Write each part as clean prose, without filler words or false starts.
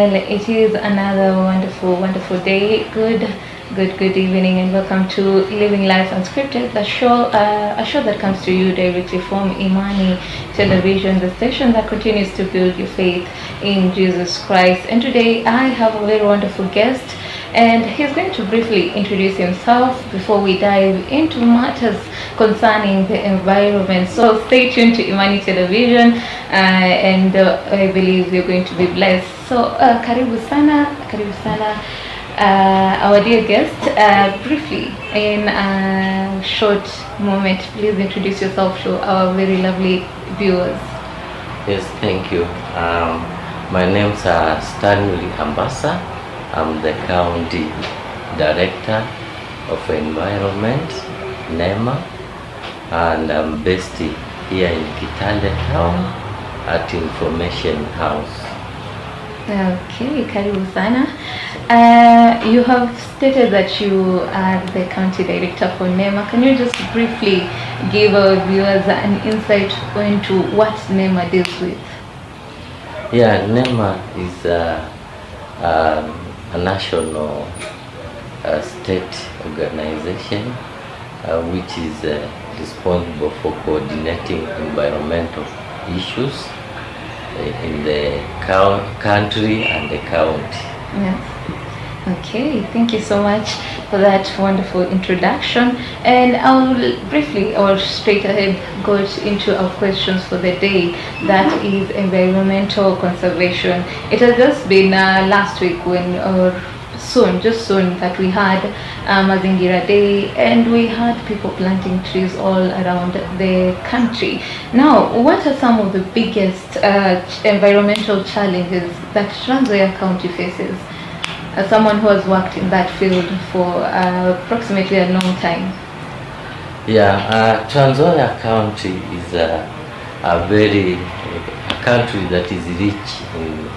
Well, it is another wonderful day. Good evening, and welcome to Living Life Unscripted, a show that comes to you directly from Imani Television, the station that continues to build your faith in Jesus Christ. And today I have a very wonderful guest, and he's going to briefly introduce himself before we dive into matters concerning the environment. So stay tuned to Imani Television, and I believe you're going to be blessed. So karibu sana, our dear guest. Briefly, in a short moment, please introduce yourself to our very lovely viewers. Yes, thank you. My name's Stanley Ambassa. I'm the County Director of Environment, NEMA, and I'm based here in Kitale Town at Information House. Okay, karibu sana. You have stated that you are the County Director for NEMA. Can you just briefly give our viewers an insight into what NEMA deals with? Yeah, NEMA is a national state organization which is responsible for coordinating environmental issues in the country and the county. Yes. Okay, thank you so much for that wonderful introduction. And I'll straight ahead go into our questions for the day. That is environmental conservation. It has just been last week just soon that we had Mazingira Day, and we had people planting trees all around the country. Now, what are some of the biggest environmental challenges that Trans Nzoia County faces? As someone who has worked in that field for approximately a long time. Yeah, Trans Nzoia County is a country that is rich in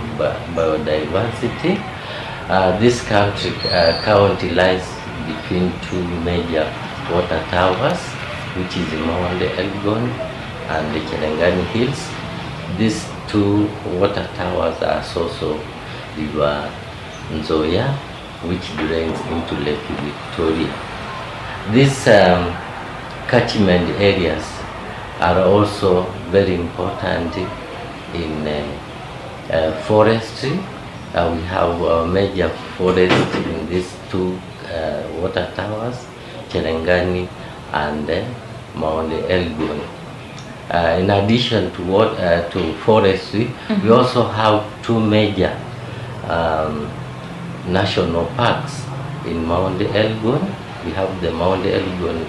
biodiversity. This county lies between two major water towers, which is Mount Elgon and the Cherangani Hills. These two water towers are also River Nzoia, which drains into Lake Victoria. These catchment areas are also very important in forestry. We have major forests in these two water towers, Cherangani and Mount Elgon. In addition to forestry, we also have two major national parks in Mount Elgon. We have the Mount Elgon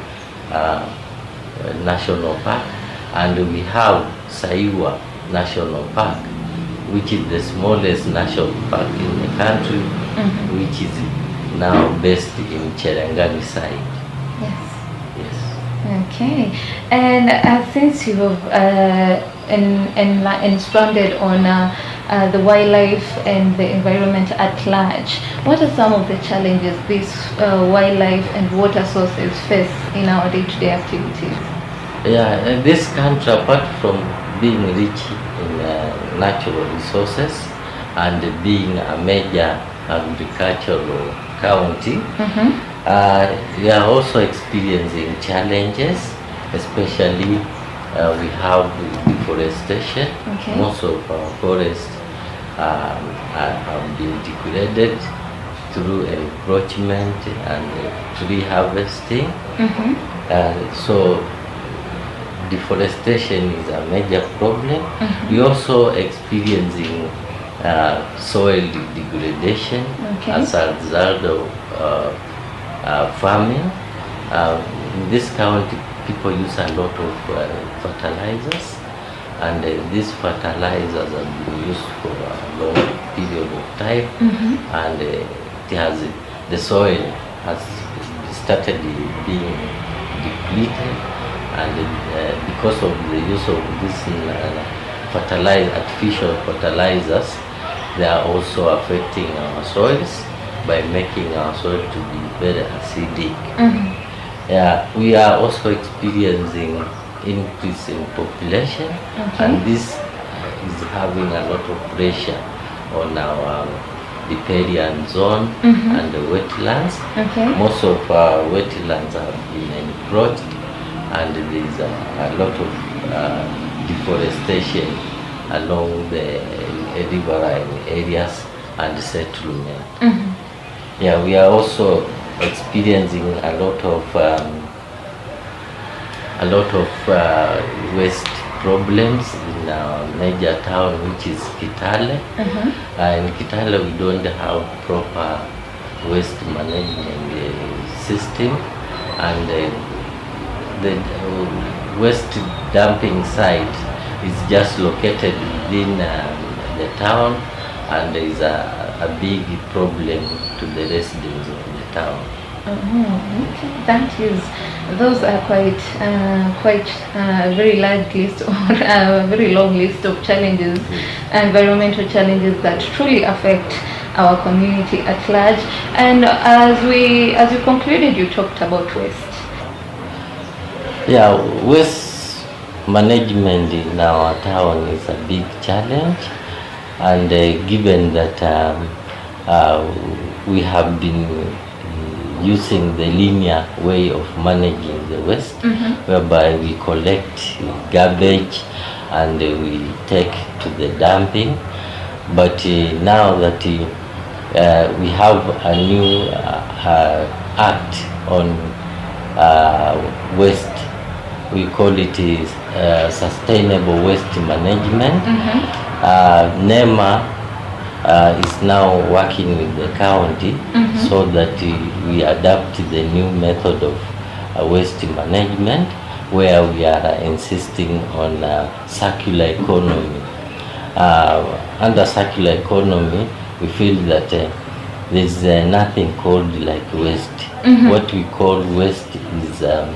National Park, and we have Saiwa National Park, which is the smallest national park in the country, which is now based in Cherangani side. Yes. Okay. And since you have expounded on the wildlife and the environment at large, what are some of the challenges these wildlife and water sources face in our day-to-day activities? Yeah, this country, apart from being rich in natural resources and being a major agricultural county, we are also experiencing challenges, especially we have deforestation. Okay. Most of our forests have been degraded through encroachment and tree harvesting. So deforestation is a major problem. We also experiencing soil degradation as a result of farming. In this county, people use a lot of fertilizers, and these fertilizers have been used for a long period of time, and the soil has started being depleted, and because of the use of these artificial fertilizers, they are also affecting our soils by making our soil to be very acidic. Yeah, we are also experiencing increase in population, and this is having a lot of pressure on our riparian zone and the wetlands. Okay. Most of our wetlands have been encroached, and there is a lot of deforestation along the riverine areas and settlement. Yeah, we are also experiencing a lot of waste problems in our major town, which is Kitale. In Kitale, we don't have proper waste management system, and the waste dumping site is just located within the town, and there is a big problem to the residents of the town. Okay. Those are quite a very large list or a very long list of challenges, environmental challenges that truly affect our community at large. And as you concluded, you talked about waste. Yeah, waste management in our town is a big challenge, and given that we have been using the linear way of managing the waste, whereby we collect garbage and we take to the dumping. But now that we have a new act on waste, we call it sustainable waste management. NEMA is now working with the county so that we adapt the new method of waste management, where we are insisting on circular economy. Under circular economy, we feel that there's nothing called like waste. What we call waste is a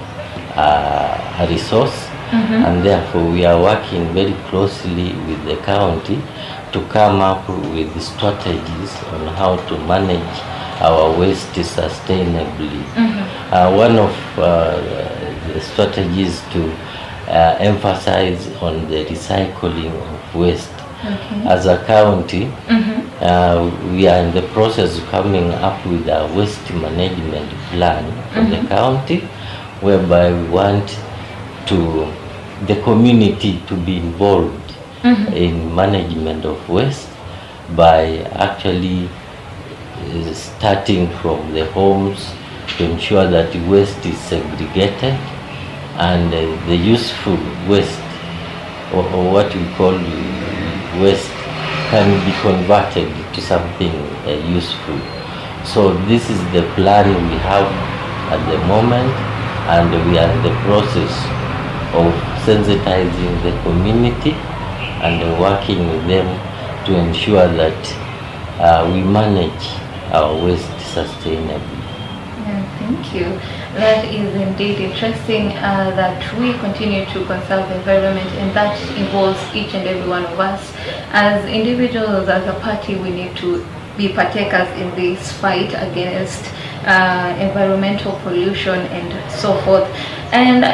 resource, and therefore we are working very closely with the county to come up with strategies on how to manage our waste sustainably. One of the strategies to emphasize on the recycling of waste. As a county, we are in the process of coming up with a waste management plan for the county, whereby we want the community to be involved in management of waste by actually starting from the homes to ensure that the waste is segregated, and the useful waste, or what we call waste, can be converted to something useful. So this is the plan we have at the moment, and we are in the process of sensitizing the community and working with them to ensure that we manage our waste sustainably. Thank you. That is indeed interesting, that we continue to conserve the environment, and that involves each and every one of us. As individuals, as a party, we need to be partakers in this fight against environmental pollution and so forth. And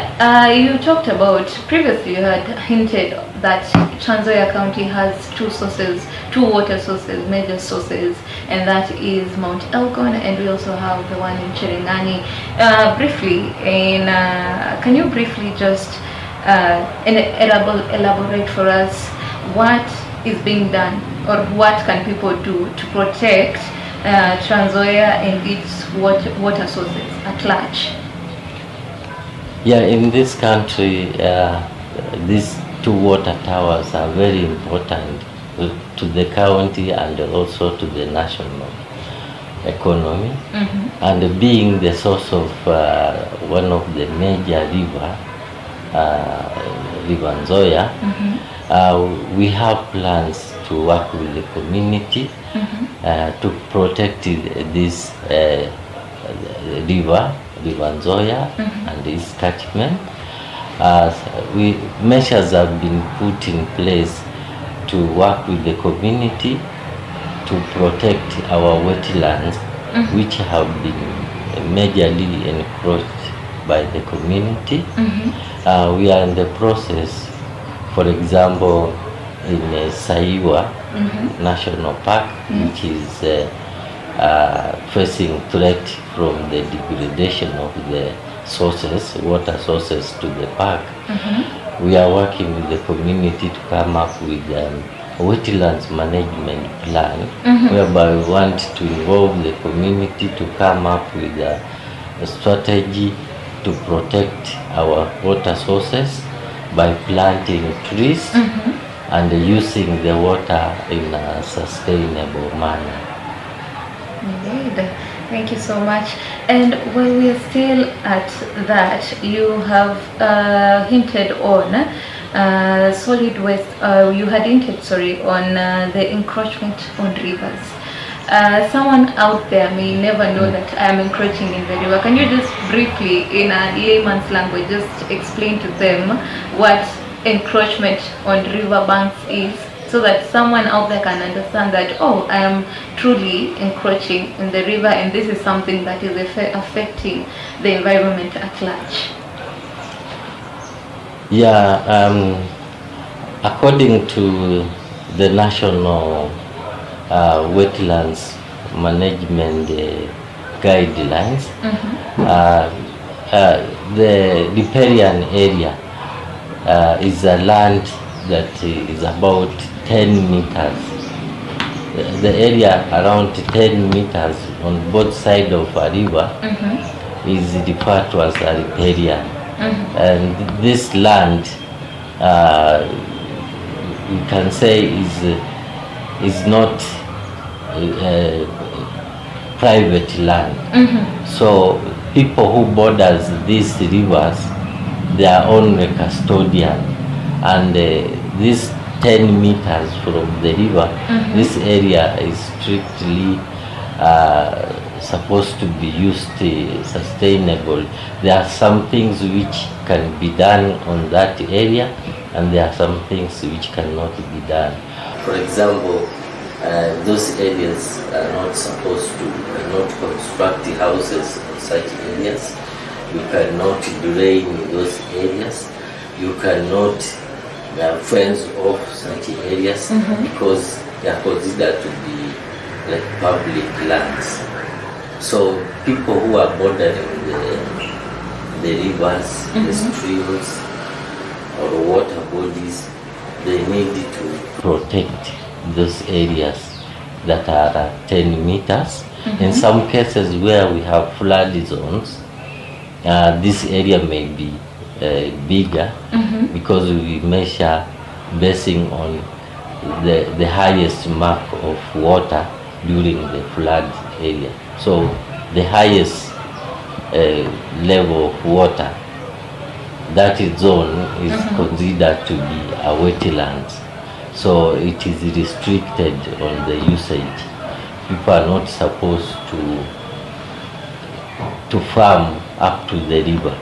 you talked about, previously you had hinted that Trans Nzoia County has two water sources, major sources, and that is Mount Elgon, and we also have the one in Cherengani. Can you briefly just elaborate for us what is being done, or what can people do to protect Trans Nzoia and its water sources at large? Yeah, in this country, these two water towers are very important to the county and also to the national economy. And being the source of one of the major River Nzoia, we have plans to work with the community to protect this River Nzoia and its catchment. Measures have been put in place to work with the community to protect our wetlands, which have been majorly encroached by the community. We are in the process, for example, in Saiwa, National Park, which is facing threat from the degradation of the sources, water sources to the park. We are working with the community to come up with a wetlands management plan, whereby we want to involve the community to come up with a strategy to protect our water sources by planting trees and using the water in a sustainable manner. Indeed. Thank you so much. And while we are still at that, you have hinted on solid waste. You had hinted, on the encroachment on rivers. Someone out there may never know that I am encroaching in the river. Can you just briefly, in a layman's language, just explain to them what encroachment on river banks is, so that someone out there can understand that, oh, I am truly encroaching in the river and this is something that is affecting the environment at large? Yeah, according to the National Wetlands Management Guidelines, the riparian area is a land that is about 10 meters. The area around 10 meters on both sides of a river is referred to as a riparian. And this land, you can say, is not private land. So people who borders these rivers, they are only custodian, and this 10 meters from the river, this area is strictly supposed to be used sustainable. There are some things which can be done on that area, and there are some things which cannot be done. For example, those areas are not supposed to cannot construct houses on such areas. You cannot drain those areas. You cannot fence off such areas because they are considered to be like public lands. So people who are bordering the rivers, the streams, or water bodies, they need to protect those areas that are 10 meters. In some cases where we have flood zones, this area may be bigger because we measure basing on the highest mark of water during the flood area. So the highest level of water, that zone is considered to be a wetlands. So it is restricted on the usage. People are not supposed to farm up to the river.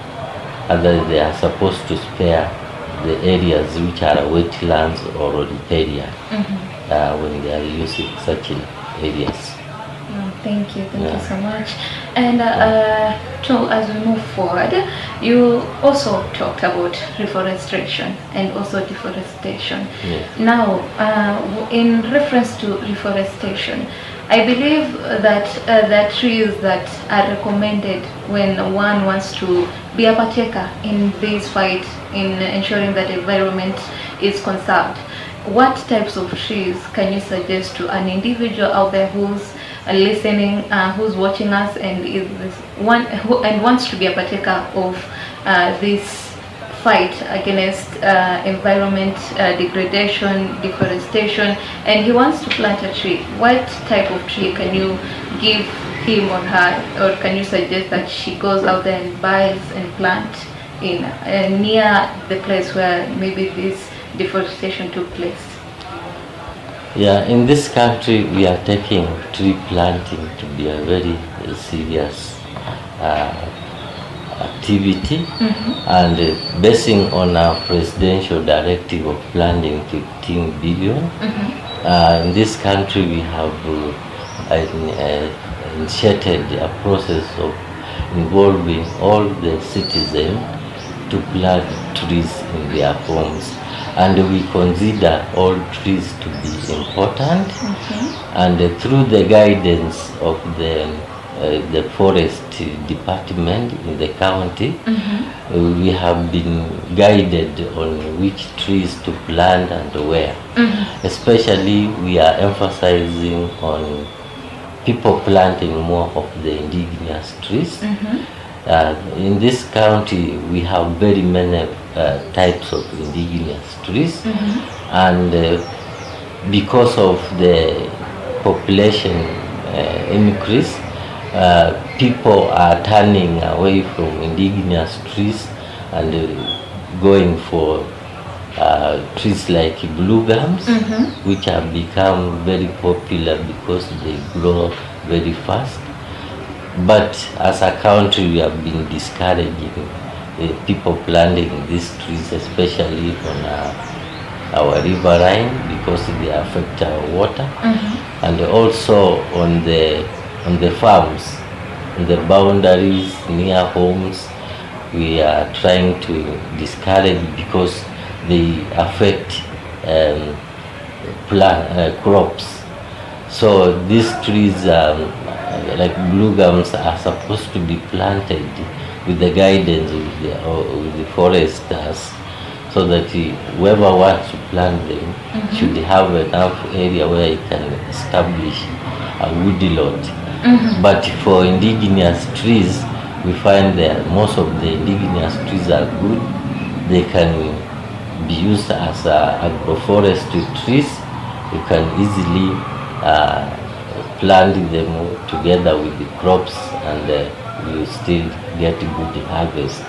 Other they are supposed to spare the areas which are wetlands or riparian when they are using such areas. Thank you so much. And as we move forward, you also talked about reforestation and also deforestation. Yes. Now, in reference to reforestation, I believe that the trees that are recommended when one wants to be a partaker in this fight in ensuring that the environment is conserved. What types of trees can you suggest to an individual out there who's listening, who's watching us, and is and wants to be a partaker of this fight against environment degradation, deforestation, and he wants to plant a tree? What type of tree can you give him or her, or can you suggest that she goes out there and buys and plant in near the place where maybe this deforestation took place? Yeah, in this country we are taking tree planting to be a very serious activity, and basing on our presidential directive of planting 15 billion, in this country we have initiated a process of involving all the citizens to plant trees in their homes, and we consider all trees to be important. And through the guidance of the forest department in the county, we have been guided on which trees to plant and where. Especially we are emphasizing on people planting more of the indigenous trees. In this county we have very many types of indigenous trees, and because of the population increase, people are turning away from indigenous trees and going for trees like blue gums, which have become very popular because they grow very fast. But as a country, we have been discouraging people planting these trees, especially on our riverine, because they affect our water, and also on the farms, on the boundaries near homes. We are trying to discourage because they affect crops. So these trees, like blue gums, are supposed to be planted with the guidance with the foresters, so that whoever wants to plant them should have enough area where he can establish a woodlot. But for indigenous trees, we find that most of the indigenous trees are good. They can be used as agroforestry trees. You can easily plant them together with the crops, and you still get good harvest.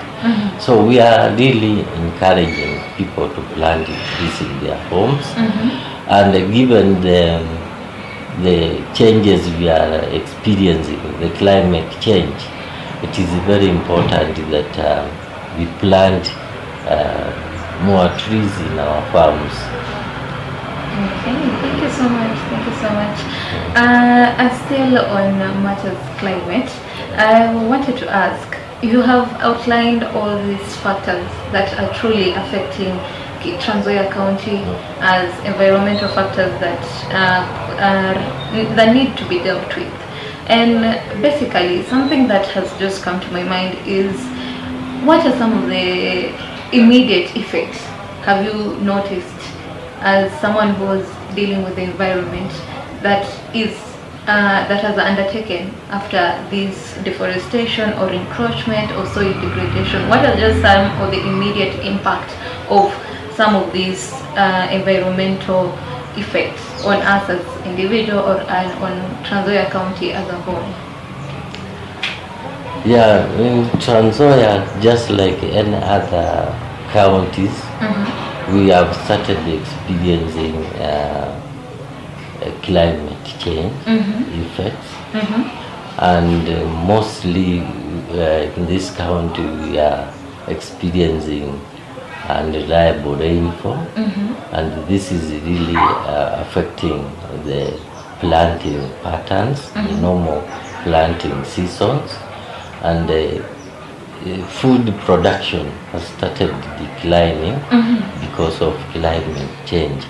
So we are really encouraging people to plant trees in their homes, and given the changes we are experiencing, the climate change, it is very important that we plant more trees in our farms. Okay, thank you so much. Thank you so much. Still on matters climate, I wanted to ask, you have outlined all these factors that are truly affecting Trans Nzoia County as environmental factors that need to be dealt with. And basically, something that has just come to my mind is, what are some of the immediate effects have you noticed as someone who is dealing with the environment that has undertaken after this deforestation or encroachment or soil degradation? What are just some of the immediate impact of some of these environmental effects on us as individual or on Trans Nzoia County as a whole? Yeah, in Trans Nzoia, just like any other counties, we have started experiencing climate change effects, and mostly in this county we are experiencing unreliable rainfall, and this is really affecting the planting patterns, the normal planting seasons, and food production has started declining because of climate change.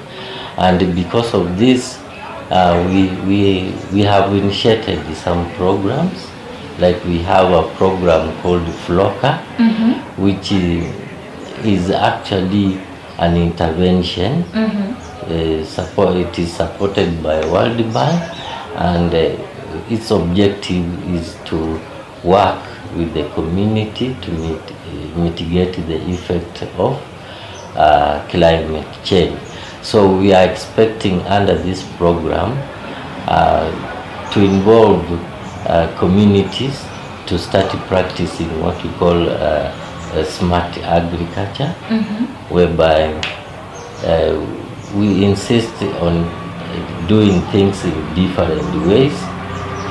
And because of this, we have initiated some programs. Like we have a program called FLOCA, which is actually an intervention. It is supported by World Bank, and its objective is to work with the community to mitigate the effect of climate change. So we are expecting under this program to involve communities to start practicing what we call smart agriculture, whereby we insist on doing things in different ways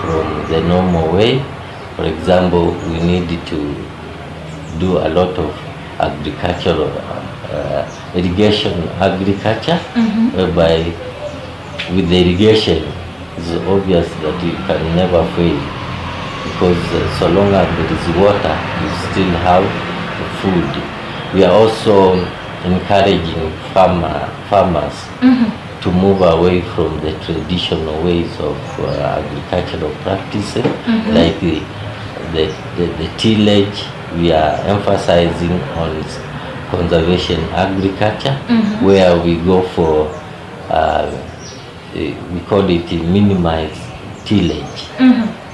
from the normal way. For example, we need to do a lot of agricultural irrigation agriculture, whereby with the irrigation it's obvious that you can never fail, because so long as there is water you still have food. we are also encouraging farmers to move away from the traditional ways of agricultural practices, like the tillage. We are emphasizing on conservation agriculture, where we go for we call it minimized tillage,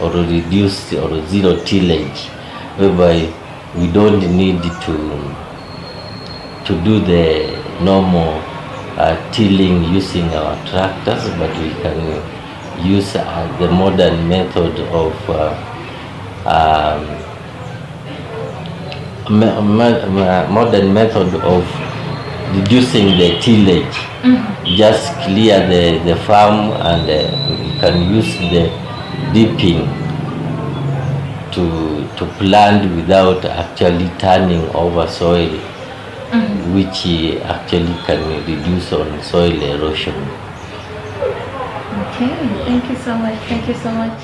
or reduced or zero tillage, whereby we don't need to do the normal tilling using our tractors, but we can use the modern method of reducing the tillage. Just clear the farm, and you can use the dipping to plant without actually turning over soil, which actually can reduce on soil erosion. Okay, thank you so much. Thank you so much.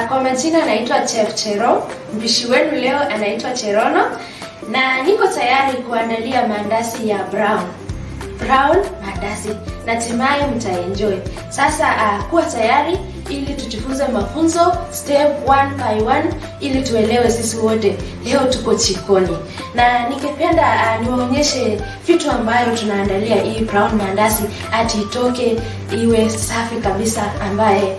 Kwa majina naitwa Chef Chero, mpishi wenu leo anaitwa Cherono, na niko tayari kuandalia mandazi ya brown mandazi. Natumai mtaenjoy. Sasa kuwa tayari ili tujifunze mafunzo step 1 by 1 ili tuelewe sisi wote. Leo tuko jikoni na ningependa niwaonyeshe vitu ambayo tunaandalia hii brown mandazi ati itoke iwe safi kabisa, ambaye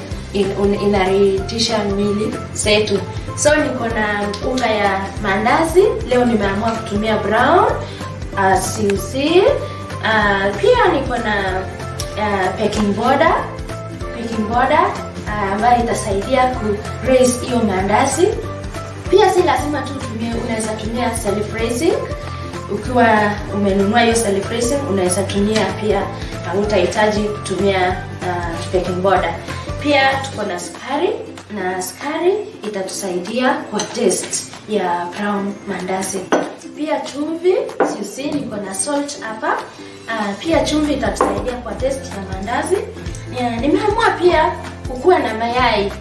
inaridhisha mwili zetu. So niko na unga ya mandazi. Leo nimeamua kutumia brown as you see. Pia niko na baking powder ambayo itasaidia ku raise hiyo mandazi. Pia si lazima tu tumie, unaweza tumia self raising. Ukiwa umenunua hiyo self raising unaweza tumia pia, utahitaji kutumia baking powder. Pia tuko na sukari, na sukari itatusaidia kwa taste ya brown mandazi. Pia chumvi, you see niko na salt hapa. Pia chumvi itatusaidia kwa taste ya mandazi. Nimeamua pia kukuwa na mayai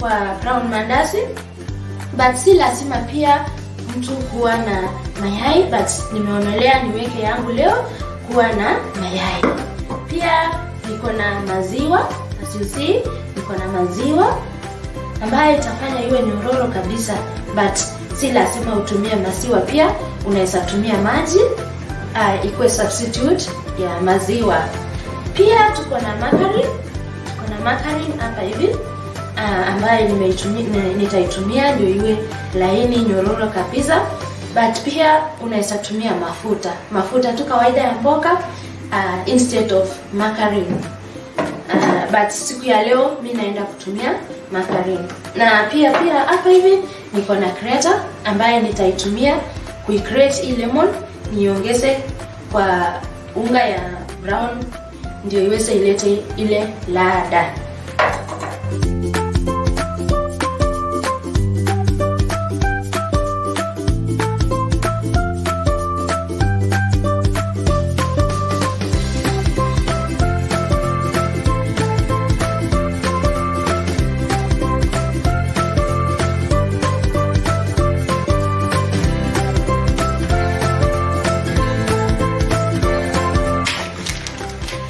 kwa brown mandazi, but si lazima pia mtu kuwa na mayai, but nimeonelea niweke yangu leo kuwa na mayai. Pia niko na maziwa, as you see niko na maziwa ambayo itafanya iwe nyororo kabisa, but si lazima utumie maziwa. Pia unaweza tumia maji ikuwe substitute ya maziwa. Pia tuko na margarine hapa hivi, ambayo nitaitumia ndio iwe laini nyororo kabisa, but pia unaweza tumia mafuta tu kawaida ya mboga instead of margarine. But siku ya leo mimi naenda kutumia margarine. Na pia hapa hivi niko na grater ambaye nitaitumia kuicrate hii lemon, niongeze kwa unga ya brown ndio iweze ilete ile ladha.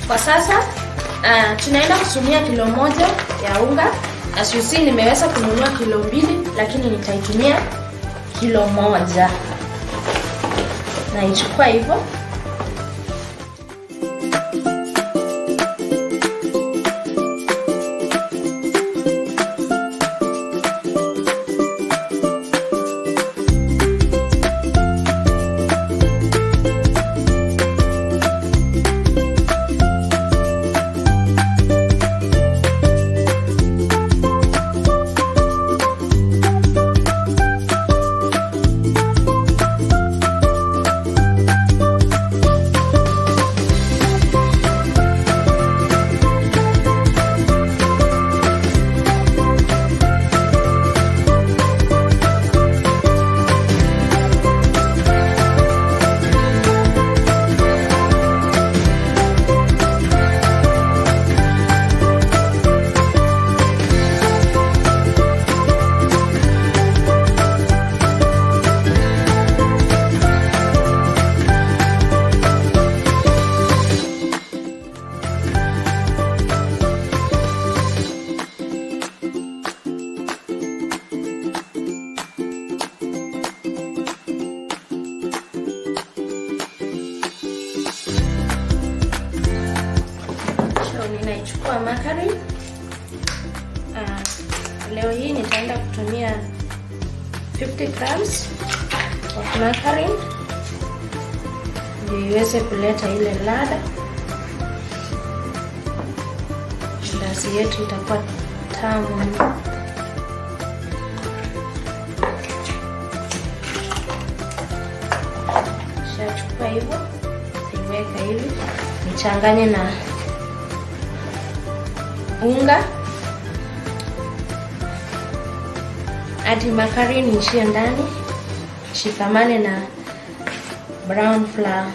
Kwa sasa tunaenda kutumia kilo 1 ya unga. As you see nimeweza kununua kilo 2, lakini nitaitumia kilo 1. Na ichukua hivyo. Nitachukua margarine. Leo hii nitaenda kutumia 50 grams of margarine ndio iweze kuleta ile ladha. Mandazi yetu itakuwa tamu. Shachukua hivyo, niweka hivi, nichanganye na unga hadi margarine ishie ndani, shikamane na brown flour.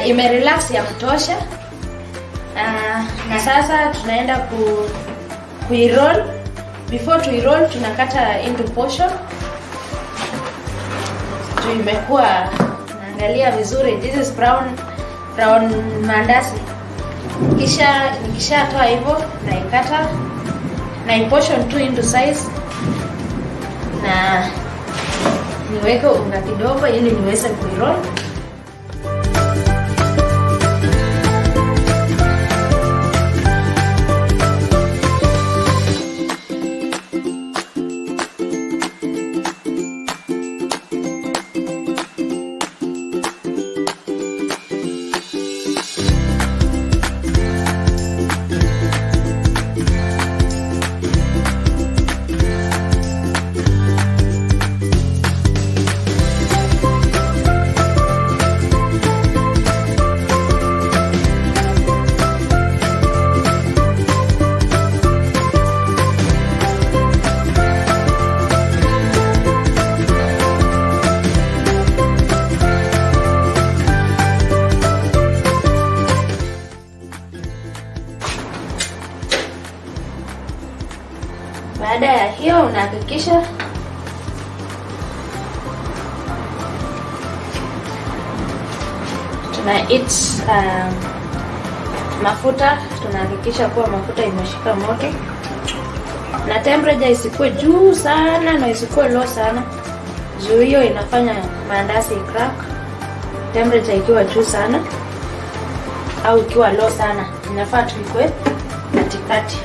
imerelax ya kutosha. Na sasa tunaenda kuiroll. Before to roll tunakata into portion. Imekuwa naangalia vizuri, this is brown mandazi. Nikishatoa hivyo naikata na portion to into size, na niweke unga kidogo ili niweze kuiroll. Baada ya hiyo unahakikisha mafuta, tunahakikisha kuwa mafuta imeshika moto na temperature isikuwe juu sana na isikuwe low sana, juu hiyo inafanya mandazi crack. Temperature ikiwa juu sana au ikiwa low sana, inafaa tuikwe katikati.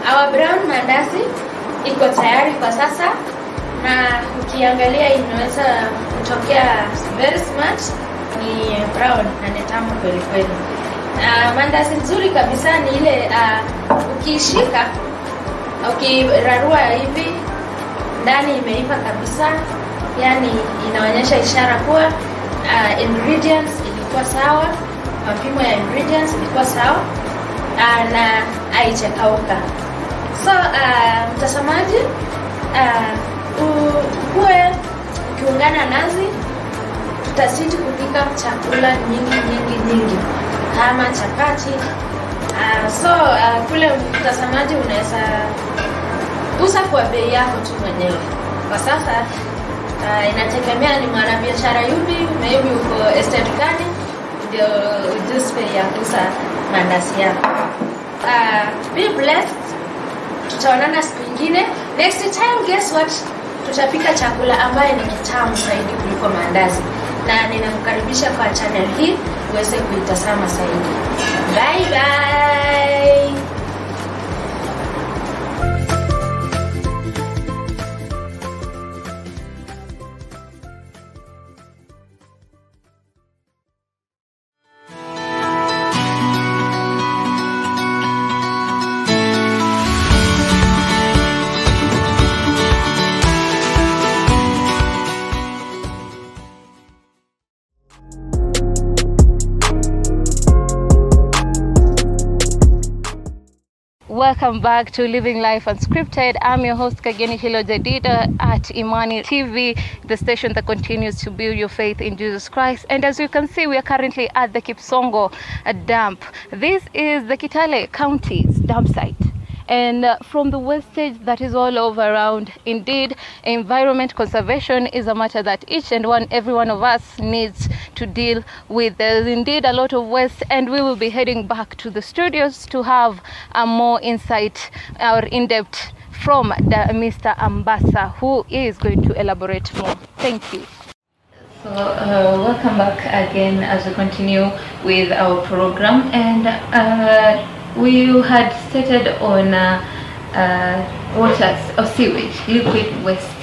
Our brown mandazi iko tayari kwa sasa, na ukiangalia inaweza kutokea very smart, ni brown na ni tamu kweli kweli. Mandazi nzuri kabisa ni ile ukishika, ukirarua hivi ndani imeiva kabisa, yani inaonyesha ishara kuwa ingredients ilikuwa sawa, mapimo ya ingredients ilikuwa sawa na haijakauka. So mtazamaji, uwe ukiungana nasi, tutazidi kupika chakula nyingi kama chapati. Kule mtazamaji, unaweza uza kwa bei yako tu mwenyewe. Kwa sasa inategemea ni mwanabiashara yupi, maybe uko estate gani ndio ujue bei ya kuuza mandazi yako. Be blessed. Tutaonana siku nyingine. Next time, guess what? Tutapika chakula ambaye ni kitamu zaidi kuliko mandazi. Na ninamkaribisha kwa channel hii uweze kuitazama zaidi. Bye bye. Welcome back to Living Life Unscripted. I'm your host Kageni Hilo Jadida at Imani TV, the station that continues to build your faith in Jesus Christ. And as you can see, we are currently at the Kipsongo dump. This is the Kitale County's dump site. And from the wastage that is all over around, indeed, environment conservation is a matter that every one of us needs to deal with. There's indeed a lot of waste, and we will be heading back to the studios to have a more insight or in-depth from Mr. Ambassa, who is going to elaborate more. Thank you. So welcome back again as we continue with our program, and we had stated on water or sewage, liquid waste,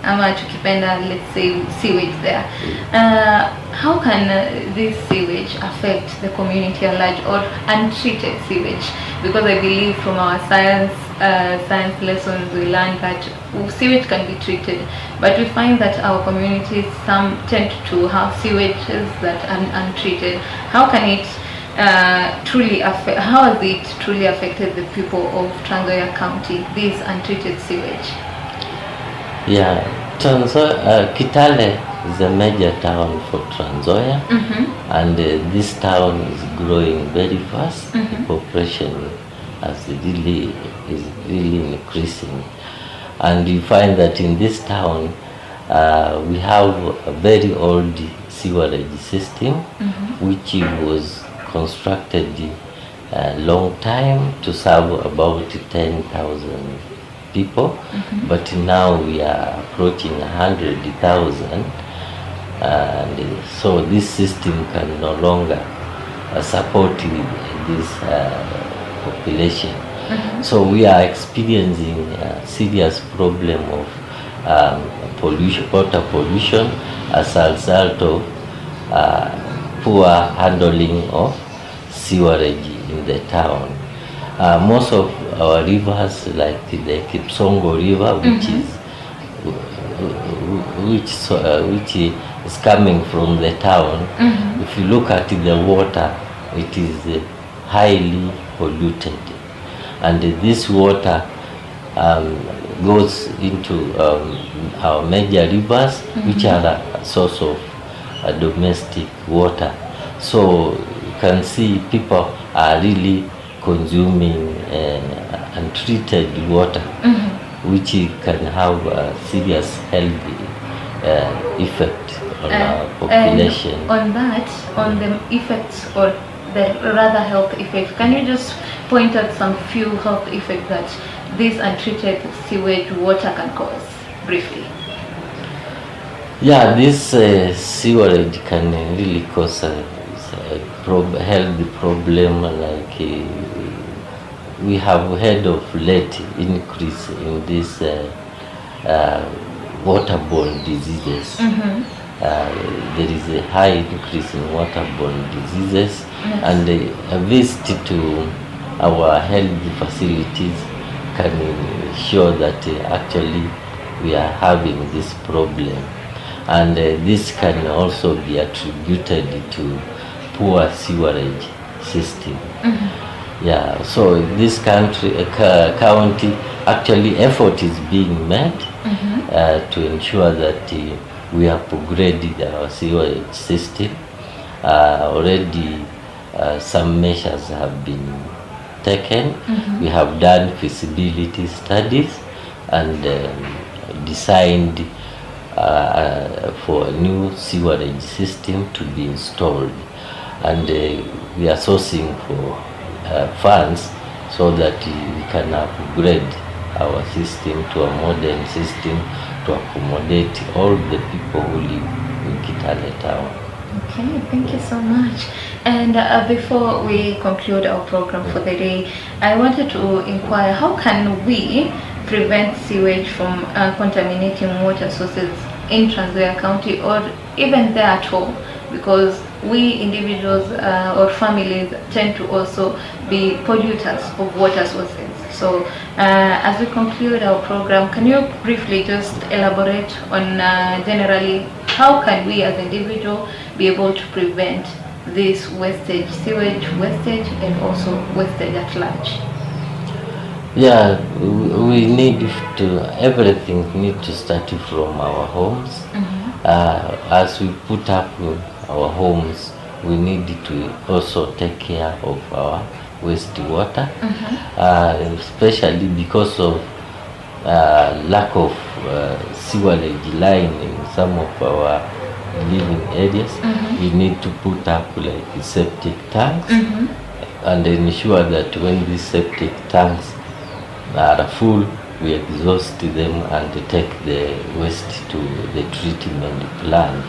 ama tukipenda, let's say sewage there. How can this sewage affect the community at large, or untreated sewage? Because I believe from our science lessons we learned that sewage can be treated, but we find that our communities, some tend to have sewages that are untreated. How can it truly affect, how has it truly affected the people of Trans Nzoia County, this untreated sewage? Yeah, Kitale is a major town for Trans Nzoia, and this town is growing very fast. The population is really increasing, and you find that in this town we have a very old sewerage system, which was constructed a long time to serve about 10,000 people, but now we are approaching 100,000, and so this system can no longer support this population. So we are experiencing a serious problem of water pollution as a result of poor handling of sewerage in the town. Most of our rivers, like the Kipsongo River, which is coming from the town, if you look at the water, it is highly polluted, and this water goes into our major rivers, which are a source of domestic water. So you can see people are really consuming untreated water, which can have a serious health effect on our population. And on the effects, or the rather health effects, can you just point out some few health effects that this untreated sewage water can cause, briefly? Yeah, this sewerage can really cause a health problem, like we have heard of late increase in this waterborne diseases. There is a high increase in waterborne diseases, and a visit to our health facilities can show that actually we are having this problem, and this can also be attributed to poor sewerage system. Yeah, so this county actually effort is being made to ensure that we have upgraded our sewerage system. Already some measures have been taken. We have done feasibility studies and designed for a new sewerage system to be installed, and we are sourcing for funds so that we can upgrade our system to a modern system to accommodate all the people who live in Kitale town. Okay, thank you so much. And before we conclude our program for the day, I wanted to inquire, how can we prevent sewage from contaminating water sources in Trans Nzoia County, or even there at home? Because we individuals or families tend to also be polluters of water sources. So as we conclude our program, can you briefly just elaborate on generally how can we as individuals be able to prevent this wastage, sewage wastage, and also wastage at large? Yeah, we need to, everything need to start from our homes. As we put up our homes, we need to also take care of our wastewater, especially because of lack of sewerage line in some of our living areas, we need to put up like septic tanks and ensure that when these septic tanks are full, we exhaust them and take the waste to the treatment plant.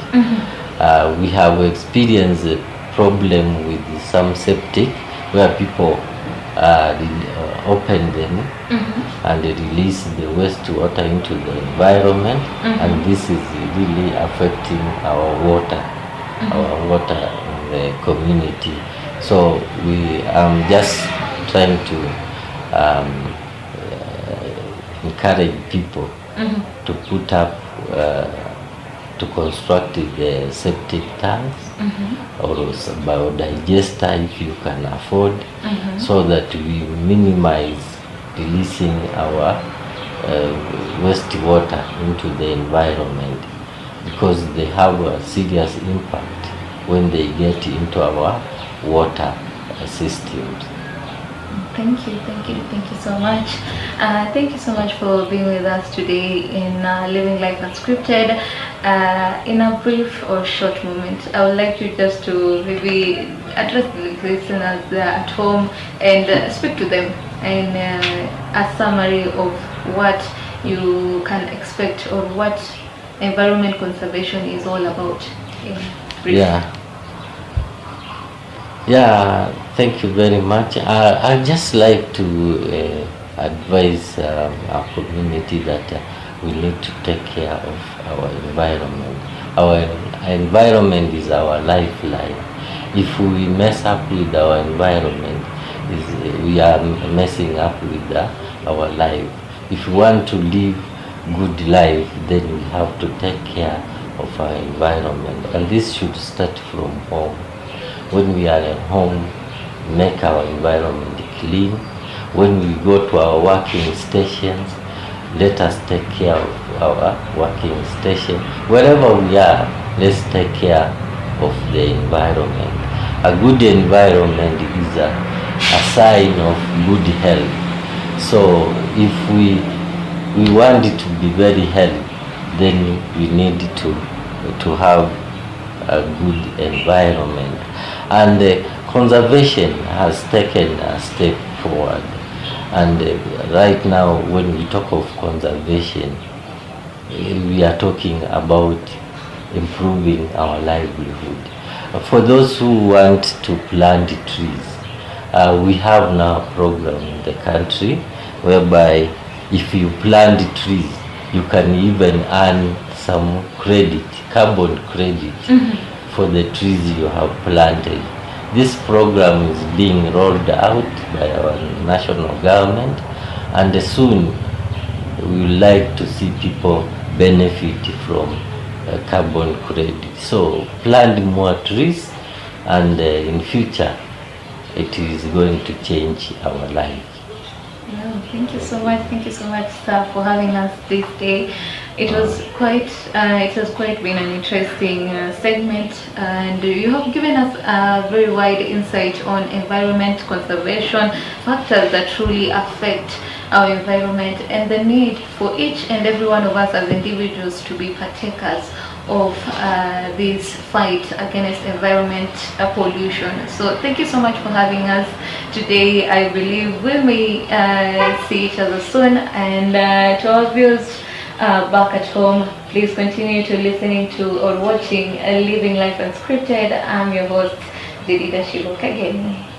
We have experienced a problem with some septic where people open them and release the wastewater into the environment, and this is really affecting our water in the community. So we are just trying to encourage people to put up, to construct the septic tanks or biodigester if you can afford, so that we minimize releasing our wastewater into the environment, because they have a serious impact when they get into our water systems. Thank you so much. Thank you so much for being with us today in Living Life Unscripted. In a brief or short moment, I would like you just to maybe address the listeners at home and speak to them in a summary of what you can expect or what environment conservation is all about. In brief. Yeah, thank you very much. I'd just like to advise our community that we need to take care of our environment. Our environment is our lifeline. If we mess up with our environment, we are messing up with our life. If we want to live good life, then we have to take care of our environment, and this should start from home. When we are at home, make our environment clean. When we go to our working stations, let us take care of our working station. Wherever we are, let's take care of the environment. A good environment is a sign of good health. So if we want it to be very healthy, then we need to have a good environment. And conservation has taken a step forward. And right now, when we talk of conservation, we are talking about improving our livelihood. For those who want to plant trees, we have now a program in the country whereby if you plant trees, you can even earn some credit, carbon credit, for the trees you have planted. This program is being rolled out by our national government, and soon we would like to see people benefit from carbon credit. So plant more trees, and in future it is going to change our life. Thank you so much, sir, for having us this day. It has quite been an interesting segment, and you have given us a very wide insight on environment conservation, factors that truly affect our environment, and the need for each and every one of us as individuals to be partakers of this fight against environment pollution. So thank you so much for having us today. I believe we may see each other soon, and to our viewers back at home, please continue to listening to or watching Living Life Unscripted. I'm your host, Didida Shibokageni.